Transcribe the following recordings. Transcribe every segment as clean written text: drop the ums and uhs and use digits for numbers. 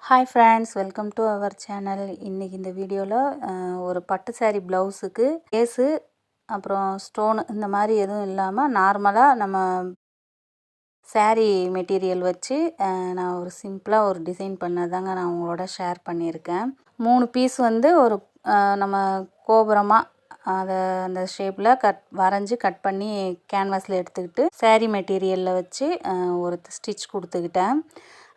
Hi friends, welcome to our channel. இன்றைக்கி இந்த வீடியோவில் ஒரு பட்டு சாரீ ப்ளவுஸுக்கு லேஸு அப்புறம் ஸ்டோனு இந்த மாதிரி எதுவும் இல்லாமல் நார்மலாக நம்ம சாரீ மெட்டீரியல் வச்சு நான் ஒரு சிம்பிளாக ஒரு டிசைன் பண்ணதாங்க நான் உங்களோட ஷேர் பண்ணியிருக்கேன். 3 பீஸ் வந்து ஒரு நம்ம கோபுரமாக அதை அந்த ஷேப்பில் வரைஞ்சி கட் பண்ணி கேன்வாஸில் எடுத்துக்கிட்டு சாரீ மெட்டீரியலில் வச்சு ஒரு ஸ்டிச் கொடுத்துக்கிட்டேன்.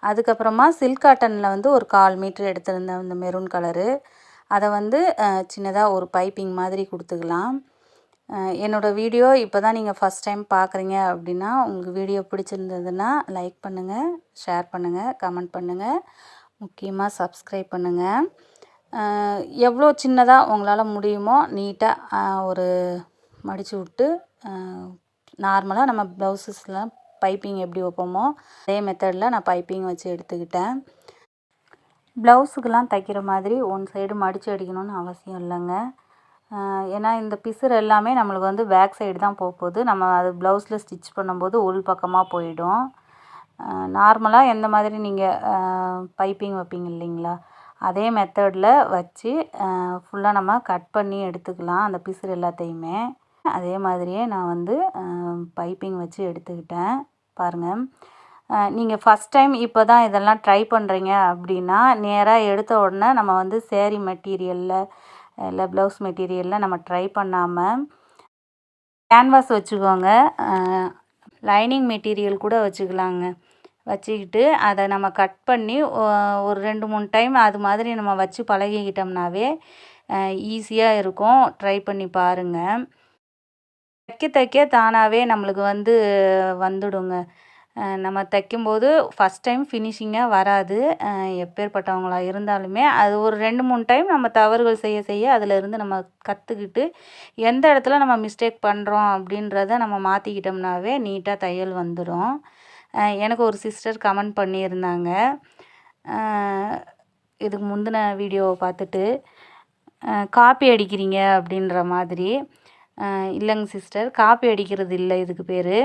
அதுக்கப்புறமா சில்க் காட்டனில் வந்து ஒரு 1/4 மீட்ரு எடுத்திருந்தேன், இந்த மெரூன் கலரு. அதை வந்து சின்னதாக ஒரு பைப்பிங் மாதிரி கொடுத்துக்கலாம். என்னோடய வீடியோ இப்போ தான் நீங்கள் ஃபஸ்ட் டைம் பார்க்குறீங்க அப்படின்னா, உங்களுக்கு வீடியோ பிடிச்சிருந்ததுன்னா லைக் பண்ணுங்கள், ஷேர் பண்ணுங்கள், கமெண்ட் பண்ணுங்கள், முக்கியமாக சப்ஸ்கிரைப் பண்ணுங்கள். எவ்வளோ சின்னதாக உங்களால் முடியுமோ நீட்டாக ஒரு மடித்து விட்டு நார்மலாக நம்ம ப்ளவுஸஸ்லாம் பைப்பிங் எப்படி வைப்போமோ அதே மெத்தடில் நான் பைப்பிங் வச்சு எடுத்துக்கிட்டேன். ப்ளவுஸுக்கெலாம் தைக்கிற மாதிரி ஒன் சைடு மடித்து அடிக்கணும்னு அவசியம் இல்லைங்க. ஏன்னா இந்த பிசுறு எல்லாமே நம்மளுக்கு வந்து பேக் சைடு தான் போகுது. நம்ம அது ப்ளவுஸில் ஸ்டிச் பண்ணும்போது உள் பக்கமாக போயிடும். நார்மலாக எந்த மாதிரி நீங்கள் பைப்பிங் வைப்பீங்க இல்லைங்களா, அதே மெத்தடில் வச்சு ஃபுல்லாக நம்ம கட் பண்ணி எடுத்துக்கலாம் அந்த பிசுறு எல்லாத்தையுமே. அதே மாதிரியே நான் வந்து பைப்பிங் வச்சு எடுத்துக்கிட்டேன். பாருங்கள், நீங்கள் ஃபஸ்ட் டைம் இப்போ தான் இதெல்லாம் ட்ரை பண்ணுறீங்க அப்படின்னா நேராக எடுத்த உடனே நம்ம வந்து சேரீ மெட்டீரியலில் இல்லை ப்ளவுஸ் மெட்டீரியலில் நம்ம ட்ரை பண்ணாமல் கேன்வாஸ் வச்சுக்கோங்க. லைனிங் மெட்டீரியல் கூட வச்சுக்கலாங்க. வச்சுக்கிட்டு அதை நம்ம கட் பண்ணி ஒரு 2-3 டைம் அது மாதிரி நம்ம வச்சு பழகிக்கிட்டோம்னாவே ஈஸியாக இருக்கும். ட்ரை பண்ணி பாருங்கள். தைக்க தானாகவே நம்மளுக்கு வந்து வந்துடுங்க. நம்ம தைக்கும்போது ஃபஸ்ட் டைம் ஃபினிஷிங்காக வராது. எப்பேற்பட்டவங்களாக இருந்தாலுமே அது ஒரு 2-3 டைம் நம்ம தவறுகள் செய்ய அதிலிருந்து நம்ம கற்றுக்கிட்டு எந்த இடத்துல நம்ம மிஸ்டேக் பண்ணுறோம் அப்படின்றத நம்ம மாற்றிக்கிட்டோம்னாவே நீட்டாக தையல் வந்துடும். எனக்கு ஒரு சிஸ்டர் கமெண்ட் பண்ணியிருந்தாங்க, இதுக்கு முந்தின வீடியோவை பார்த்துட்டு காப்பி அடிக்கிறீங்க அப்படின்ற மாதிரி. இல்லைங்க சிஸ்டர், காப்பி அடிக்கிறது இல்லை. இதுக்கு பேர்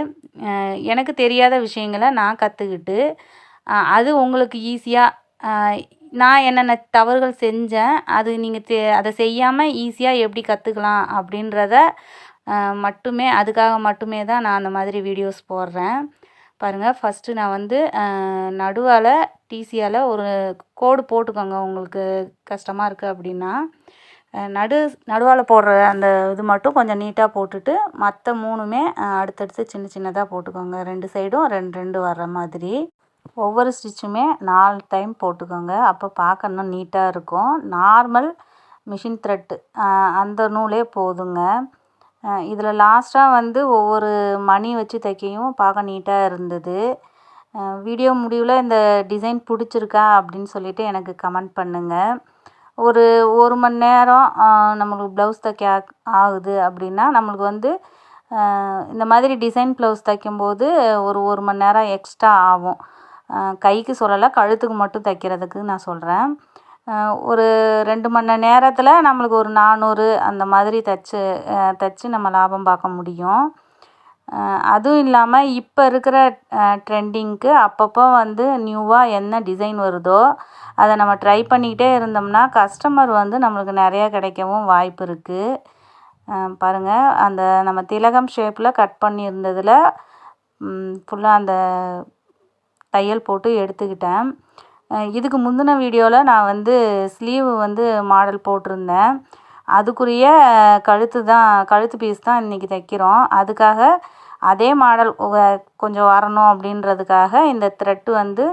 எனக்கு தெரியாத விஷயங்களை நான் கற்றுக்கிட்டு அது உங்களுக்கு ஈஸியாக நான் என்னென்ன தவறுகள் செஞ்சேன், அது நீங்கள் அதை செய்யாமல் ஈஸியாக எப்படி கற்றுக்கலாம் அப்படின்றத மட்டுமே அதுக்காக மட்டுமே தான் நான் அந்த மாதிரி வீடியோஸ் போடுறேன். பாருங்கள், ஃபஸ்ட்டு நான் வந்து நடுவால் டிசியால் ஒரு கோடு போட்டுக்கோங்க. உங்களுக்கு கஷ்டமாக இருக்குது அப்படின்னா நடுவால் போடுற அந்த இது மட்டும் கொஞ்சம் நீட்டாக போட்டுட்டு மற்ற 3மே அடுத்தடுத்து சின்னதாக போட்டுக்கோங்க. 2 சைடும் 2 வர்ற மாதிரி. ஒவ்வொரு ஸ்டிச்சுமே 4 டைம் போட்டுக்கோங்க. அப்போ பார்க்க இன்னும் நீட்டாக இருக்கும். நார்மல் மிஷின் த்ரெட்டு அந்த நூலே போதுங்க. இதில் லாஸ்ட்டாக வந்து ஒவ்வொரு மணி வச்சு தைக்கையும் பார்க்க நீட்டாக இருந்தது. வீடியோ முடிவில் இந்த டிசைன் பிடிச்சிருக்கா அப்படின்னு சொல்லிவிட்டு எனக்கு கமெண்ட் பண்ணுங்கள். ஒரு 1 மணி நேரம் நம்மளுக்கு ப்ளவுஸ் தைக்க ஆகுது அப்படின்னா நம்மளுக்கு வந்து இந்த மாதிரி டிசைன் ப்ளவுஸ் தைக்கும்போது ஒரு மணி நேரம் எக்ஸ்ட்ரா ஆகும். கைக்கு சொல்லலை, கழுத்துக்கு மட்டும் தைக்கிறதுக்கு நான் சொல்கிறேன். ஒரு 2 மணி நேரத்தில் நம்மளுக்கு ஒரு 400 அந்த மாதிரி தைச்சி நம்ம லாபம் பார்க்க முடியும். அதுவும் இல்லாமல் இப்போ இருக்கிற ட்ரெண்டிங்க்கு அப்பப்போ வந்து நியூவாக என்ன டிசைன் வருதோ அதை நம்ம ட்ரை பண்ணிக்கிட்டே இருந்தோம்னா கஸ்டமர் வந்து நம்மளுக்கு நிறையா கிடைக்கவும் வாய்ப்பு இருக்குது. பாருங்கள், அந்த நம்ம திலகம் ஷேப்பில் கட் பண்ணியிருந்ததில் ஃபுல்லாக அந்த தையல் போட்டு எடுத்துக்கிட்டேன். இதுக்கு முந்தின வீடியோவில் நான் வந்து ஸ்லீவ் வந்து மாடல் போட்டிருந்தேன். அதுக்குரிய கழுத்து பீஸ் தான் இன்றைக்கி தைக்கிறோம். அதுக்காக அதே மாடல் கொஞ்சம் வரணும் அப்படின்றதுக்காக இந்த த்ரெட்டு வந்து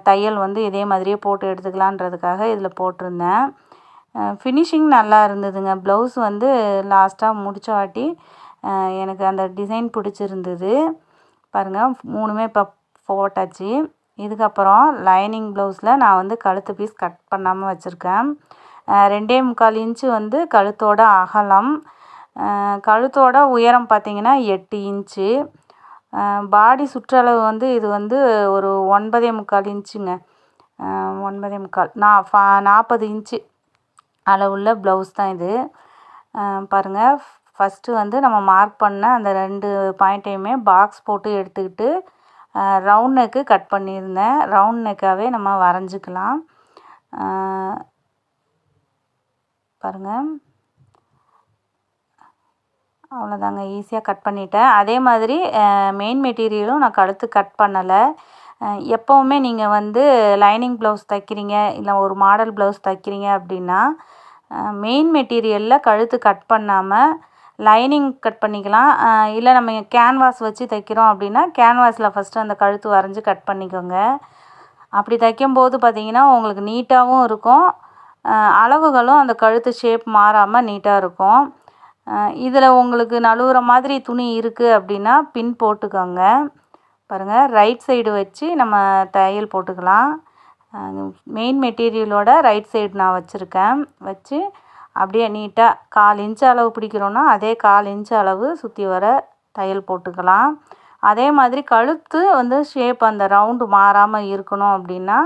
தையல் வந்து இதே மாதிரியே போட்டு எடுத்துக்கலான்றதுக்காக இதில் போட்டிருந்தேன். ஃபினிஷிங் நல்லா இருந்ததுங்க. ப்ளவுஸ் வந்து லாஸ்ட்டாக முடிச்ச வாட்டி எனக்கு அந்த டிசைன் பிடிச்சிருந்தது. பாருங்கள், 3மே இப்போ போட்டாச்சு. இதுக்கப்புறம் லைனிங் ப்ளவுஸில் நான் வந்து கழுத்து பீஸ் கட் பண்ணாமல் வச்சுருக்கேன். 2.25 இன்ச்சு வந்து கழுத்தோட அகலம். கழுத்தோட உயரம் பார்த்திங்கன்னா 8 இன்ச்சு. பாடி சுற்றளவு வந்து இது வந்து ஒரு 9.25 இன்ச்சுங்க. 9.25 40 இன்ச்சு அளவுள்ள ப்ளவுஸ் தான் இது. பாருங்கள், ஃபஸ்ட்டு வந்து நம்ம மார்க் பண்ண அந்த 2 பாயிண்ட்டையுமே பாக்ஸ் போட்டு எடுத்துக்கிட்டு ரவுண்ட் நெக்கு கட் பண்ணியிருந்தேன். ரவுண்ட் நெக்காகவே நம்ம வரைஞ்சிக்கலாம். பாருங்கள், அவ்வளோதாங்க, ஈஸியாக கட் பண்ணிட்டேன். அதே மாதிரி மெயின் மெட்டீரியலும் நான் கழுத்து கட் பண்ணலை. எப்போவுமே நீங்கள் வந்து லைனிங் ப்ளவுஸ் தைக்கிறீங்க, இல்லை ஒரு மாடல் ப்ளவுஸ் தைக்கிறீங்க அப்படின்னா மெயின் மெட்டீரியலில் கழுத்து கட் பண்ணாமல் லைனிங் கட் பண்ணிக்கலாம். இல்லை நம்ம கேன்வாஸ் வச்சு தைக்கிறோம் அப்படின்னா கேன்வாஸில் ஃபஸ்ட்டு அந்த கழுத்து வரைஞ்சி கட் பண்ணிக்கோங்க. அப்படி தைக்கும்போது பார்த்திங்கன்னா உங்களுக்கு நீட்டாகவும் இருக்கும், அளவுகளும் அந்த கழுத்து ஷேப் மாறாமல் நீட்டாக இருக்கும். இதில் உங்களுக்கு நழுவுற மாதிரி துணி இருக்குது அப்படின்னா பின் போட்டுக்கோங்க. பாருங்கள், ரைட் சைடு வச்சு நம்ம தையல் போட்டுக்கலாம். மெயின் மெட்டீரியலோட ரைட் சைடு நான் வச்சுருக்கேன். வச்சு அப்படியே நீட்டாக 1/4 இன்ச்சு அளவு பிடிக்கிறோன்னா அதே 1/4 இன்ச்சு அளவு சுற்றி வர தையல் போட்டுக்கலாம். அதே மாதிரி கழுத்து வந்து ஷேப் அந்த ரவுண்டு மாறாமல் இருக்கணும் அப்படின்னா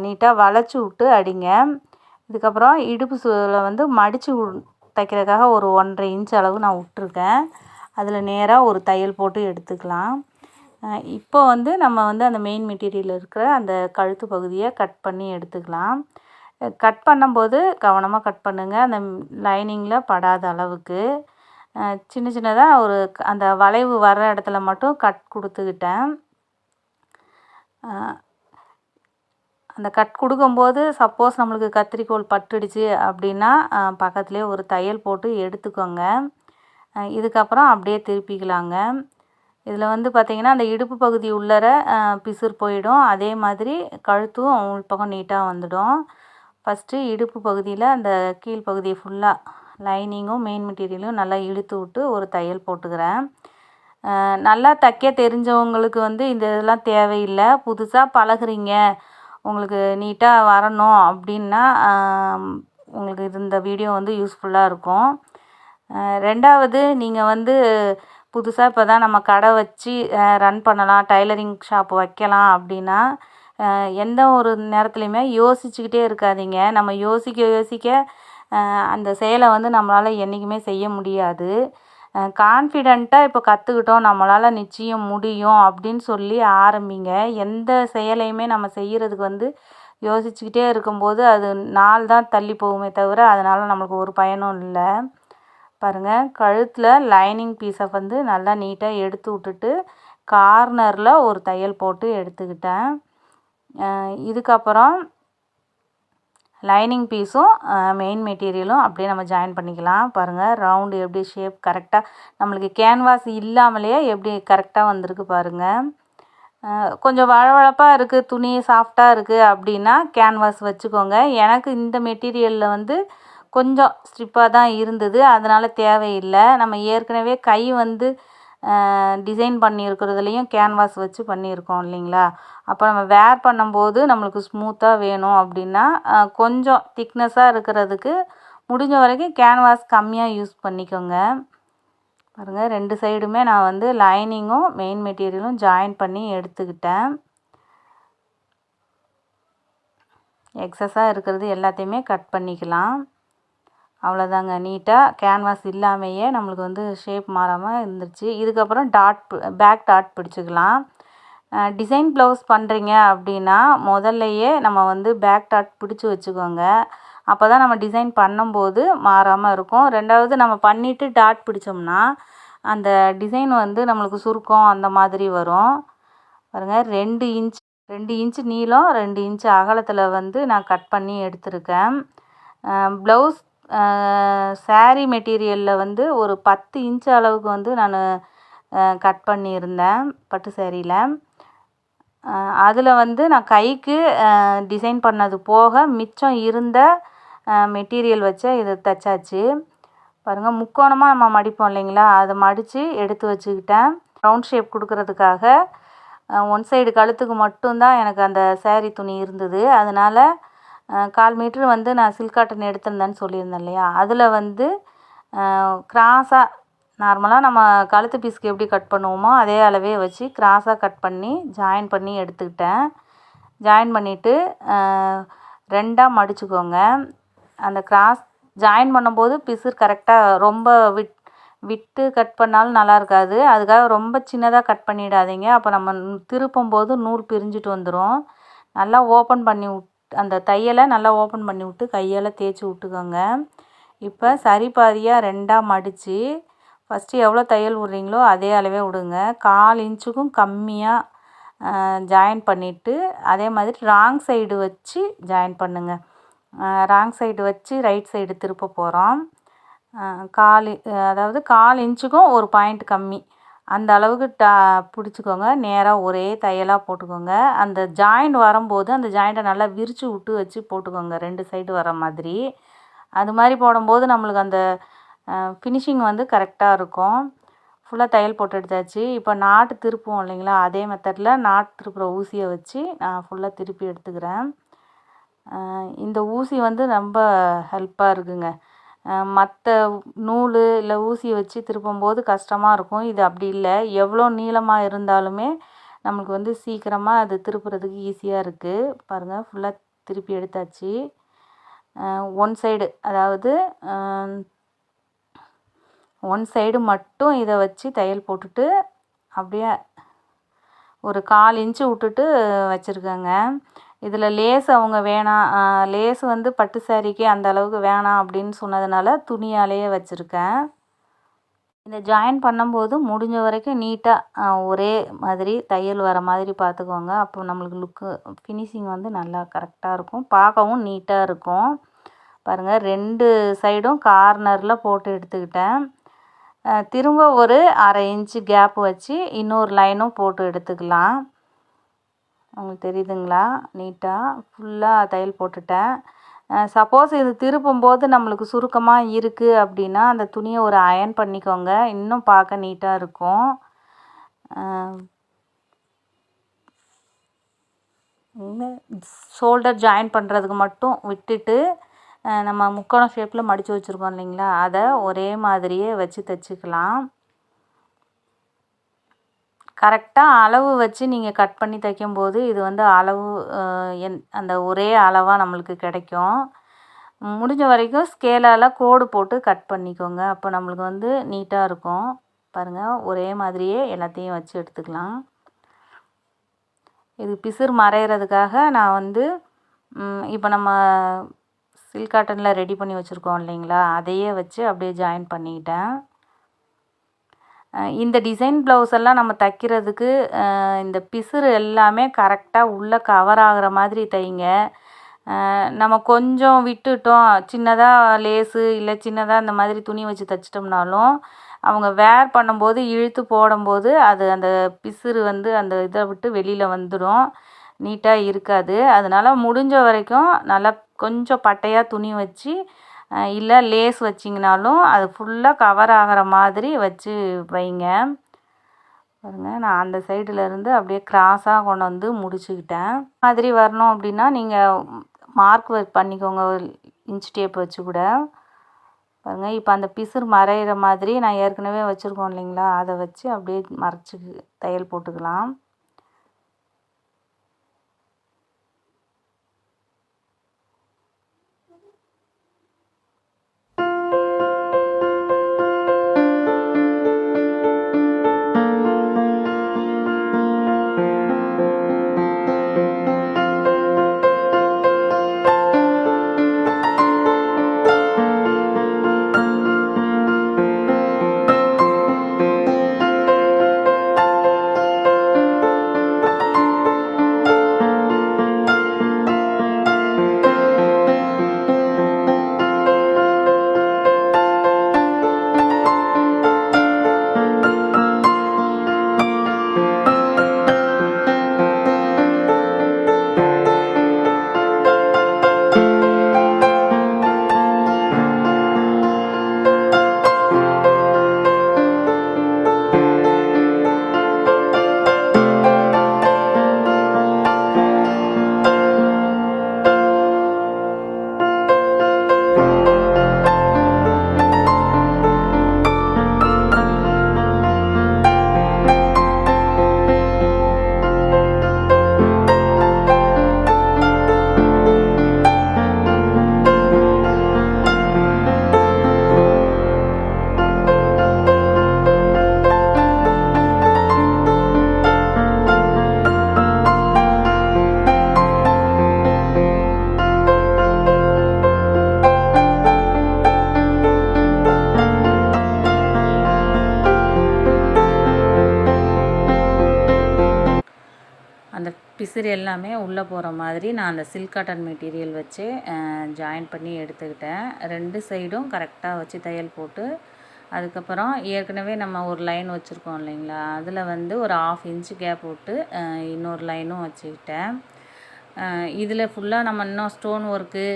நீட்டாக வளைச்சி விட்டு அடிங்க. இதுக்கப்புறம் இடுப்பு வந்து மடித்து தைக்கிறதுக்காக ஒரு 1.5 இன்ச் அளவு நான் விட்டுருக்கேன். அதில் நேராக ஒரு தையல் போட்டு எடுத்துக்கலாம். இப்போ வந்து நம்ம வந்து அந்த மெயின் மெட்டீரியல் இருக்கிற அந்த கழுத்து பகுதியை கட் பண்ணி எடுத்துக்கலாம். கட் பண்ணும்போது கவனமாக கட் பண்ணுங்கள், அந்த லைனிங்கில் படாத அளவுக்கு. சின்ன சின்னதாக ஒரு அந்த வளைவு வர்ற இடத்துல மட்டும் கட் கொடுத்துக்கிட்டேன். அந்த கட் கொடுக்கும்போது சப்போஸ் நம்மளுக்கு கத்திரிக்கோல் பட்டுடுச்சு அப்படின்னா பக்கத்துலேயே ஒரு தையல் போட்டு எடுத்துக்கோங்க. இதுக்கப்புறம் அப்படியே திருப்பிக்கலாங்க. இதில் வந்து பார்த்திங்கன்னா அந்த இடுப்பு பகுதி உள்ளர பிசுறு போயிடும். அதே மாதிரி கழுத்தும் உள்பக்கம் நீட்டாக வந்துடும். ஃபஸ்ட்டு இடுப்பு பகுதியில் அந்த கீழ்ப்பகுதியை ஃபுல்லாக லைனிங்கும் மெயின் மெட்டீரியலும் நல்லா இழுத்து விட்டு ஒரு தையல் போட்டுக்கிறேன். நல்லா தைக்க தெரிஞ்சவங்களுக்கு வந்து இந்த இதெல்லாம் தேவையில்லை. புதுசாக பழகுறீங்க, உங்களுக்கு நீட்டாக வரணும் அப்படின்னா உங்களுக்கு இந்த வீடியோ வந்து யூஸ்ஃபுல்லாக இருக்கும். ரெண்டாவது, நீங்கள் வந்து புதுசாக இப்போ தான் நம்ம கடை வச்சு ரன் பண்ணலாம், டைலரிங் ஷாப் வைக்கலாம் அப்படின்னா எந்த ஒரு நேரத்துலையுமே யோசிச்சுக்கிட்டே இருக்காதீங்க. நம்ம யோசிக்க அந்த செயலை வந்து நம்மளால் என்றைக்குமே செய்ய முடியாது. கான்ஃபிடெண்ட்டாக இப்போ கற்றுக்கிட்டோம், நம்மளால் நிச்சயம் முடியும் அப்படின்னு சொல்லி ஆரம்பிங்க. எந்த செயலையுமே நம்ம செய்கிறதுக்கு வந்து யோசிச்சுக்கிட்டே இருக்கும்போது அது நாள் தான் தள்ளி போகுமே தவிர அதனால் நம்மளுக்கு ஒரு பயனும் இல்லை. பாருங்கள், கழுத்தில் லைனிங் பீஸை வந்து நல்லா நீட்டாக எடுத்து விட்டுட்டு கார்னரில் ஒரு தையல் போட்டு எடுத்துக்கிட்டேன். இதுக்கப்புறம் லைனிங் பீஸும் மெயின் மெட்டீரியலும் அப்படியே நம்ம ஜாயின் பண்ணிக்கலாம். பாருங்கள், ரவுண்டு எப்படி ஷேப் கரெக்டாக நம்மளுக்கு கேன்வாஸ் இல்லாமலேயே எப்படி கரெக்டாக வந்திருக்கு பாருங்கள். கொஞ்சம் வழவழப்பாக இருக்குது, துணி சாஃப்டாக இருக்குது அப்படின்னா கேன்வாஸ் வச்சுக்கோங்க. எனக்கு இந்த மெட்டீரியலில் வந்து கொஞ்சம் ஸ்ட்ரிப்பாக தான் இருந்தது, அதனால் தேவையில்லை. நம்ம ஏற்கனவே கை வந்து டிசைன் பண்ணியிருக்கிறதுலையும் கேன்வாஸ் வச்சு பண்ணியிருக்கோம் இல்லைங்களா. அப்போ நம்ம வேர் பண்ணும்போது நம்மளுக்கு ஸ்மூத்தாக வேணும் அப்படின்னா கொஞ்சம் திக்னஸாக இருக்கிறதுக்கு முடிஞ்ச வரைக்கும் கேன்வாஸ் கம்மியாக யூஸ் பண்ணிக்கோங்க. பாருங்கள், 2 சைடுமே நான் வந்து லைனிங்கும் மெயின் மெட்டீரியலும் ஜாயின் பண்ணி எடுத்துக்கிட்டேன். எக்ஸஸாக இருக்கிறது எல்லாத்தையுமே கட் பண்ணிக்கலாம். அவ்வளோதாங்க, நீட்டாக கேன்வாஸ் இல்லாமையே நம்மளுக்கு வந்து ஷேப் மாறாமல் இருந்துருச்சு. இதுக்கப்புறம் பேக் டாட் பிடிச்சிக்கலாம். டிசைன் ப்ளவுஸ் பண்ணுறீங்க அப்படின்னா முதல்லையே நம்ம வந்து பேக் டாட் பிடிச்சி வச்சுக்கோங்க. அப்போ தான் நம்ம டிசைன் பண்ணும்போது மாறாமல் இருக்கும். ரெண்டாவது, நம்ம பண்ணிவிட்டு டாட் பிடிச்சோம்னா அந்த டிசைன் வந்து நம்மளுக்கு சுருக்கம் அந்த மாதிரி வரும். பாருங்கள், 2 இன்ச் நீளம் 2 இன்ச் அகலத்தில் வந்து நான் கட் பண்ணி எடுத்திருக்கேன். ப்ளவுஸ் சாரீ மெட்டீரியலில் வந்து ஒரு 10 இன்ச் அளவுக்கு வந்து நான் கட் பண்ணியிருந்தேன் பட்டு சாரியில். அதில் வந்து நான் கைக்கு டிசைன் பண்ணது போக மிச்சம் இருந்த மெட்டீரியல் வச்சு இதை தைச்சாச்சு. பாருங்கள், முக்கோணமாக நம்ம மடிப்போம் இல்லைங்களா, அதை மடித்து எடுத்து வச்சுக்கிட்டேன். ரவுண்ட் ஷேப் கொடுக்கறதுக்காக 1 சைடு கழுத்துக்கு மட்டும்தான் எனக்கு அந்த சாரீ துணி இருந்தது. அதனால் 1/4 மீட்ரு வந்து நான் சில்க் காட்டன் எடுத்திருந்தேன்னு சொல்லியிருந்தேன் இல்லையா, அதில் வந்து கிராஸாக நார்மலாக நம்ம கழுத்து பீஸ்க்கு எப்படி கட் பண்ணுவோமோ அதே அளவே வச்சு கிராஸாக கட் பண்ணி ஜாயின் பண்ணி எடுத்துக்கிட்டேன். ஜாயின் பண்ணிவிட்டு 2ஆக மடிச்சுக்கோங்க. அந்த கிராஸ் ஜாயின் பண்ணும்போது பிசுறு கரெக்டாக ரொம்ப விட்டு கட் பண்ணாலும் நல்லா இருக்காது. அதுக்காக ரொம்ப சின்னதாக கட் பண்ணிடாதீங்க. அப்போ நம்ம திருப்பும் போது நூல் பிரிஞ்சுட்டு வந்துடும். நல்லா ஓப்பன் பண்ணி அந்த தையலை நல்லா ஓப்பன் பண்ணி விட்டு கையால் தேய்ச்சி விட்டுக்கோங்க. இப்போ சரி பாதியாக 2ஆக மடித்து ஃபஸ்ட்டு எவ்வளோ தையல் விட்றீங்களோ அதே அளவே விடுங்க. 1/4 இன்ச்சுக்கும் கம்மியாக ஜாயின் பண்ணிவிட்டு அதே மாதிரி ராங் சைடு வச்சு ஜாயின் பண்ணுங்கள். ராங் சைடு வச்சு ரைட் சைடு திருப்ப போகிறோம். 1/4 இன்ச்சுக்கும் ஒரு பாயிண்ட் கம்மி அந்த அளவுக்கு பிடிச்சிக்கோங்க. நேராக ஒரே தையலாக போட்டுக்கோங்க. அந்த ஜாயிண்ட் வரும்போது அந்த ஜாயிண்ட்டை நல்லா விரித்து விட்டு வச்சு போட்டுக்கோங்க 2 சைடு வர மாதிரி. அது மாதிரி போடும்போது நம்மளுக்கு அந்த ஃபினிஷிங் வந்து கரெக்டாக இருக்கும். ஃபுல்லாக தையல் போட்டு எடுத்தாச்சு. இப்போ நாட்டு திருப்புவோம் இல்லைங்களா, அதே மெத்தடில் நாட்டு திருப்புற ஊசியை வச்சு நான் ஃபுல்லாக திருப்பி எடுத்துக்கிறேன். இந்த ஊசி வந்து ரொம்ப ஹெல்ப்பாக இருக்குங்க. மற்ற நூல் இல்லை ஊசியை வச்சு திருப்பும்போது கஷ்டமாக இருக்கும். இது அப்படி இல்லை. எவ்வளோ நீளமாக இருந்தாலுமே நம்மளுக்கு வந்து சீக்கிரமாக அது திருப்புறதுக்கு ஈஸியாக இருக்குது. பாருங்கள், ஃபுல்லாக திருப்பி எடுத்தாச்சு. ஒன் சைடு, அதாவது ஒன் சைடு மட்டும் இதை வச்சு தையல் போட்டுட்டு அப்படியே ஒரு 1/4 இன்ச்சு விட்டுட்டு வச்சுருக்கேங்க. இதில் லேஸ் அவங்க வேணாம், லேஸ் வந்து பட்டு சாரிக்கு அந்த அளவுக்கு வேணாம் அப்படின்னு சொன்னதுனால துணியாலேயே வச்சுருக்கேன். இந்த ஜாயின் பண்ணும்போது முடிஞ்ச வரைக்கும் நீட்டாக ஒரே மாதிரி தையல் வர மாதிரி பார்த்துக்கோங்க. அப்போ நம்மளுக்கு லுக்கு ஃபினிஷிங் வந்து நல்லா கரெக்டாக இருக்கும், பார்க்கவும் நீட்டாக இருக்கும். பாருங்கள், 2 சைடும் கார்னரில் போட்டு எடுத்துக்கிட்டேன். திரும்ப ஒரு 1/2 இன்ச்சு கேப் வச்சு இன்னொரு லைனும் போட்டு எடுத்துக்கலாம். உங்களுக்கு தெரியுதுங்களா? நீட்டாக ஃபுல்லாக தையல் போட்டுட்டேன். சப்போஸ் இது திருப்பும்போது நம்மளுக்கு சுருக்கமாக இருக்குது அப்படின்னா அந்த துணியை ஒரு அயர்ன் பண்ணிக்கோங்க, இன்னும் பார்க்க நீட்டாக இருக்கும். ஷோல்டர் ஜாயின் பண்ணுறதுக்கு மட்டும் விட்டுட்டு நம்ம முக்கோணம் ஷேப்பில் மடித்து வச்சுருக்கோம் இல்லைங்களா, அதை ஒரே மாதிரியே வச்சு தைச்சிக்கலாம். கரெக்டாக அளவு வச்சு நீங்கள் கட் பண்ணி தைக்கும்போது இது வந்து அளவு அந்த ஒரே அளவாக நம்மளுக்கு கிடைக்கும். முடிஞ்ச வரைக்கும் ஸ்கேலால் கோடு போட்டு கட் பண்ணிக்கோங்க. அப்போ நம்மளுக்கு வந்து நீட்டாக இருக்கும். பாருங்கள், ஒரே மாதிரியே எல்லாத்தையும் வச்சு எடுத்துக்கலாம். இது பிசுறு மறைகிறதுக்காக நான் வந்து இப்போ நம்ம சில்க் காட்டனில் ரெடி பண்ணி வச்சுருக்கோம் இல்லைங்களா, அதையே வச்சு அப்படியே ஜாயின் பண்ணிக்கிட்டேன். இந்த டிசைன் ப்ளவுஸ் எல்லாம் நம்ம தைக்கிறதுக்கு இந்த பிசுறு எல்லாமே கரெக்டாக உள்ளே கவர் ஆகிற மாதிரி தைங்க. நம்ம கொஞ்சம் விட்டுட்டோம், சின்னதாக லேஸு இல்லை சின்னதாக இந்த மாதிரி துணி வச்சு தைச்சிட்டோம்னாலும் அவங்க வேர் பண்ணும்போது இழுத்து போடும்போது அது அந்த பிசுறு வந்து அந்த இதை விட்டு வெளியில் வந்துடும், நீட்டாக இருக்காது. அதனால் முடிஞ்ச வரைக்கும் நல்லா கொஞ்சம் பட்டையாக துணி வச்சு இல்லை லேஸ் வச்சிங்கனாலும் அது ஃபுல்லாக கவர் ஆகிற மாதிரி வச்சு வைங்க. பாருங்கள், நான் அந்த சைடுலேருந்து அப்படியே கிராஸாக கொண்டு வந்து முடிச்சுக்கிட்டேன். மாதிரி வரணும் அப்படின்னா நீங்கள் மார்க் பண்ணிக்கோங்க, இன்ச் டேப் வச்சு கூட. பாருங்கள், இப்போ அந்த பிசுறு மறைகிற மாதிரி நான் ஏற்கனவே வச்சுருக்கோம் இல்லைங்களா, அதை வச்சு அப்படியே மறைச்சி தையல் போட்டுக்கலாம். பிசிறு எல்லாமே உள்ளே போகிற மாதிரி நான் அந்த சில்க் காட்டன் மெட்டீரியல் வச்சு ஜாயின் பண்ணி எடுத்துக்கிட்டேன். 2 சைடும் கரெக்டாக வச்சு தையல் போட்டு, அதுக்கப்புறம் ஏற்கனவே நம்ம ஒரு லைன் வச்சுருக்கோம் இல்லைங்களா, அதில் வந்து ஒரு 1/2 இன்ச்சு கேப் விட்டு இன்னொரு லைனும் வச்சுக்கிட்டேன். இதில் ஃபுல்லாக நம்ம இன்னும் ஸ்டோன் ஒர்க்கு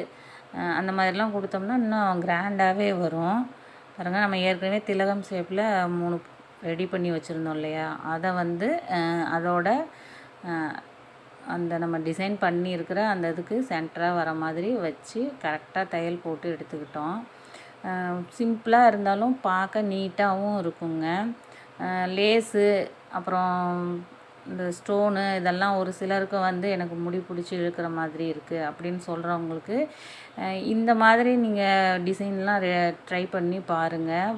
அந்த மாதிரிலாம் கொடுத்தோம்னா இன்னும் கிராண்டாகவே வரும். பாருங்கள், நம்ம ஏற்கனவே திலகம் ஷேப்பில் 3 ரெடி பண்ணி வச்சுருந்தோம் இல்லையா, அதை வந்து அதோட அந்த நம்ம டிசைன் பண்ணியிருக்கிற அந்த இதுக்கு சென்டராக வர மாதிரி வச்சு கரெக்டாக தையல் போட்டு எடுத்துக்கிட்டோம். சிம்பிளாக இருந்தாலும் பார்க்க நீட்டாகவும் இருக்குங்க. லேஸு அப்புறம் இந்த ஸ்டோனு இதெல்லாம் ஒரு சிலருக்கு வந்து எனக்கு முடி பிடிச்சி இழுக்கிற மாதிரி இருக்குது அப்படின்னு சொல்கிறவங்களுக்கு இந்த மாதிரி நீங்கள் டிசைன்லாம் ட்ரை பண்ணி பாருங்கள்.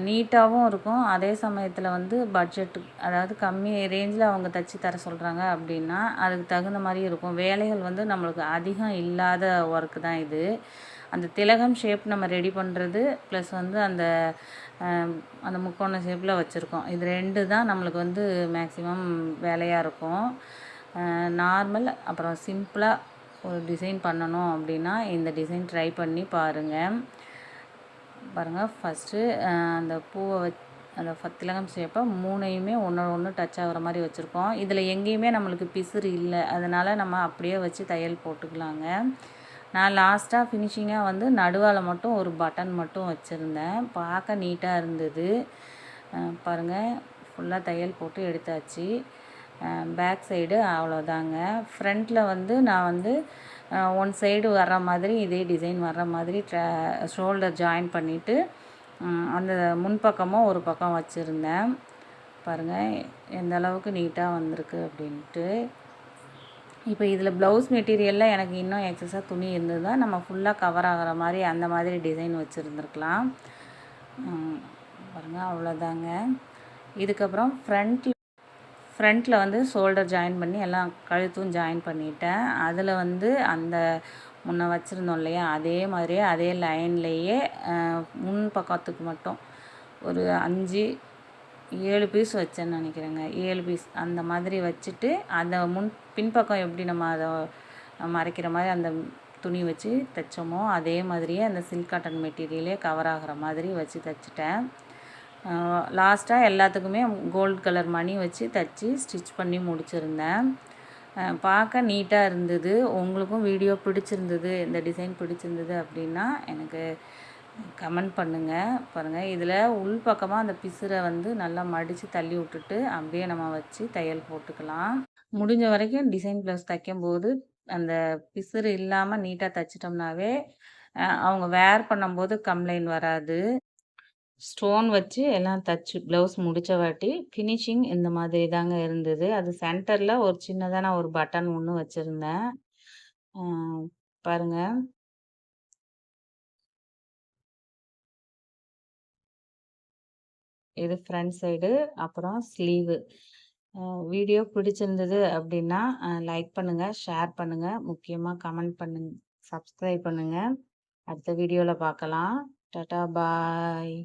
நீட்டாகவும் இருக்கும். அதே சமயத்தில் வந்து பட்ஜெட்டு, அதாவது கம்மி ரேஞ்சில் அவங்க தைச்சி தர சொல்கிறாங்க அப்படின்னா அதுக்கு தகுந்த மாதிரி இருக்கும். வேலைகள் வந்து நம்மளுக்கு அதிகம் இல்லாத ஒர்க்கு தான் இது. அந்த திலகம் ஷேப் நம்ம ரெடி பண்ணுறது ப்ளஸ் வந்து அந்த அந்த முக்கோண ஷேப்பில் வச்சுருக்கோம். இது 2 தான் நம்மளுக்கு வந்து மேக்ஸிமம் வேலையாக இருக்கும். நார்மல் அப்புறம் சிம்பிளாக ஒரு டிசைன் பண்ணணும் அப்படின்னா இந்த டிசைன் ட்ரை பண்ணி பாருங்கள். ஃபஸ்ட்டு அந்த பூவை அந்த திலகம் ஷேப்பை 3யுமே ஒன்றோட ஒன்று டச் ஆகிற மாதிரி வச்சுருக்கோம். இதில் எங்கேயுமே நம்மளுக்கு பிசுறு இல்லை, அதனால் நம்ம அப்படியே வச்சு தையல் போட்டுக்கலாங்க. நான் லாஸ்ட்டாக ஃபினிஷிங்காக வந்து நடுவால் மட்டும் ஒரு பட்டன் மட்டும் வச்சுருந்தேன். பார்க்க நீட்டாக இருந்தது. பாருங்கள், ஃபுல்லாக தையல் போட்டு எடுத்தாச்சு. பேக் சைடு அவ்வளோதாங்க. ஃப்ரண்ட்டில் வந்து நான் வந்து ஒன் சைடு வர்ற மாதிரி இதே டிசைன் வர்ற மாதிரி ஷோல்டர் ஜாயின் பண்ணிவிட்டு அந்த முன்பக்கமும் ஒரு பக்கம் வச்சுருந்தேன். பாருங்கள் எந்த அளவுக்கு நீட்டாக வந்திருக்கு அப்படின்ட்டு. இப்போ இதில் ப்ளவுஸ் மெட்டீரியலில் எனக்கு இன்னும் எக்ஸஸாக துணி இருந்தது தான் நம்ம ஃபுல்லாக கவர் ஆகிற மாதிரி அந்த மாதிரி டிசைன் வச்சுருந்துருக்கலாம். பாருங்கள், அவ்வளோதாங்க. இதுக்கப்புறம் ஃப்ரண்ட்டில் வந்து ஷோல்டர் ஜாயின் பண்ணி எல்லாம் கழுத்தும் ஜாயின் பண்ணிட்டேன். அதில் வந்து அந்த முன்ன வச்சுருந்தோம் இல்லையா, அதே மாதிரியே அதே லைன்லேயே முன் பக்கத்துக்கு மட்டும் ஒரு 5-7 பீஸ் வச்சேன்னு நினைக்கிறேங்க. 7 பீஸ் அந்த மாதிரி வச்சுட்டு அந்த பின்பக்கம் எப்படி நம்ம அதை மறைக்கிற மாதிரி அந்த துணி வச்சு தைச்சோமோ அதே மாதிரியே அந்த சில்க் காட்டன் மெட்டீரியலே கவர் ஆகிற மாதிரி வச்சு தைச்சிட்டேன். லாஸ்ட்டாக எல்லாத்துக்குமே கோல்டு கலர் மணி வச்சு தைச்சி ஸ்டிச் பண்ணி முடிச்சிருந்தேன். பார்க்க நீட்டாக இருந்தது. உங்களுக்கும் வீடியோ பிடிச்சிருந்தது, இந்த டிசைன் பிடிச்சிருந்தது அப்படின்னா எனக்கு கமெண்ட் பண்ணுங்கள். பாருங்கள், இதில் உள் பக்கமாக அந்த பிசுரை வந்து நல்லா மடித்து தள்ளி விட்டுட்டு அப்படியே நம்ம வச்சு தையல் போட்டுக்கலாம். முடிஞ்ச வரைக்கும் டிசைன் ப்ளவுஸ் தைக்கும்போது அந்த பிசுறு இல்லாமல் நீட்டாக தைச்சிட்டோம்னாவே அவங்க வேர் பண்ணும்போது கம்ப்ளைண்ட் வராது. ஸ்டோன் வச்சு எல்லாம் தச்சு ப்ளவுஸ் முடித்த வாட்டி ஃபினிஷிங் இந்த மாதிரி தாங்க இருந்தது. அது சென்டரில் ஒரு சின்னதான ஒரு பட்டன் ஒன்று வச்சுருந்தேன். பாருங்கள், இது ஃப்ரண்ட் சைடு, அப்புறம் ஸ்லீவு. வீடியோ பிடிச்சிருந்தது அப்படின்னா லைக் பண்ணுங்கள், ஷேர் பண்ணுங்கள், முக்கியமாக கமெண்ட் பண்ணுங்கள், சப்ஸ்கிரைப் பண்ணுங்கள். அடுத்த வீடியோவில் பார்க்கலாம். டாடா, பாய்.